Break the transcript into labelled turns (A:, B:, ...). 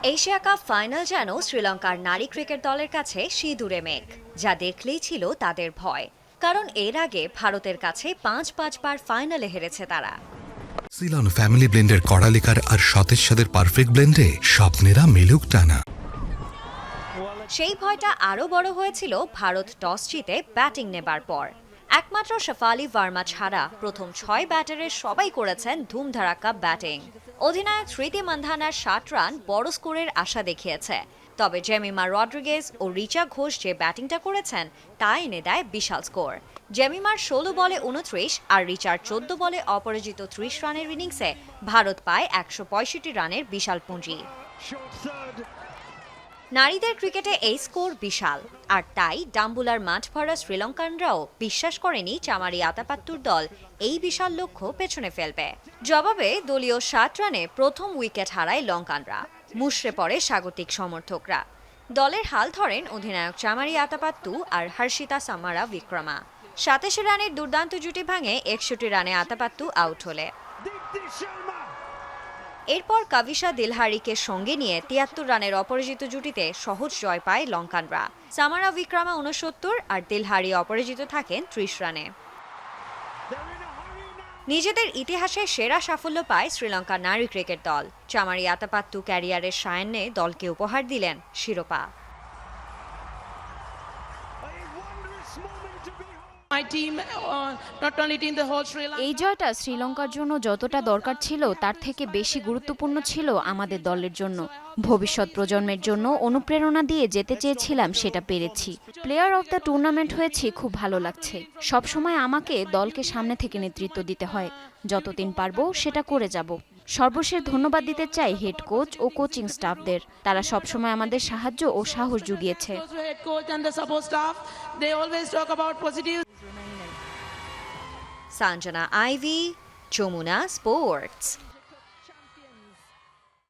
A: Asia cup final যেন শ্রীলঙ্কার নারী ক্রিকেট দলের কাছে সিঁদুরে মেঘ, যা দেখলেই ছিল তাদের ভয়। কারণ এর আগে ভারতের কাছে ৫-৫ বার ফাইনালে হেরেছে তারা।
B: সিলন ফ্যামিলি ব্লেন্ডের কড়ালিকার আর সতেজ স্বাদের পারফেক্ট ব্লেন্ডে স্বপ্নেরা মেলুক টানা।
A: সেই ভয়টা আরও বড় হয়েছিল ভারত টস জিতে ব্যাটিং নেবার পর। একমাত্র শেফালি ভার্মা ছাড়া প্রথম ৬ ব্যাটারের সবাই করেছেন ধুমধারাক্কা ব্যাটিং। অধিনায়ক স্মৃতি মান্ধানার ৬০ রান বড় স্কোরের আশা দেখিয়েছে, তবে জেমিমা রড্রিগেজ ও রিচা ঘোষ যে ব্যাটিংটা করেছেন তা এনে দেয় বিশাল স্কোর। জেমিমার ১৬ বলে ২৯ আর রিচার ১৪ বলে অপরাজিত ৩০ রানের ইনিংসে ভারত পায় ১৬৫ রানের বিশাল পুঁজি। নারীদের ক্রিকেটে এই স্কোর বিশাল, আর তাই ডাম্বুলার মাঠ ভরা শ্রীলঙ্কানরাও বিশ্বাস করেনি চামারি আতাপাত্তুর দল এই বিশাল লক্ষ্য পেছনে ফেলবে। জবাবে দলীয় ৬০ রানে প্রথম উইকেট হারায় লঙ্কানরা, মুষড়ে পড়ে স্বাগতিক সমর্থকরা। দলের হাল ধরেন অধিনায়ক চামারি আতাপাত্তু আর হর্ষিতা সামারা বিক্রমা। ৮৭ রানের দুর্দান্ত জুটি ভাঙে ৬১ রানে আতাপাত্তু আউট হলে এরপর কাভিশা দিলহারিকে সঙ্গে নিয়ে ৭৩ রানের অপরাজিত জুটিতে সহজ জয় পায় লঙ্কানরা। সামারা বিক্রমা ৬৯ আর দিলহারি অপরাজিত থাকেন ৩০ রানে। নিজেদের ইতিহাসে সেরা সাফল্য পায় শ্রীলঙ্কার নারী ক্রিকেট দল। চামারি আতাপাত্তু ক্যারিয়ারের সায়ান্নে দলকে উপহার দিলেন শিরোপা।
C: এই জয়টা শ্রীলঙ্কার জন্য যতটা দরকার ছিল তার থেকে বেশি গুরুত্বপূর্ণ ছিল আমাদের দলের জন্য। ভবিষ্যৎ প্রজন্মের জন্য অনুপ্রেরণা দিয়ে যেতে চেয়েছিলাম, সেটা পেরেছি। প্লেয়ার অফ দ্য টুর্নামেন্ট হয়েছি, খুব ভালো লাগছে। সবসময় আমাকে দলকে সামনে থেকে নেতৃত্ব দিতে হয়, যতদিন পারবো সেটা করে যাব। সর্বশেষ ধন্যবাদ দিতে চাই হেড কোচ ও কোচিং স্টাফদের, তারা সবসময় আমাদের সাহায্য ও সাহস জুগিয়েছে।
A: Sanjana Ivy, Jamuna sports.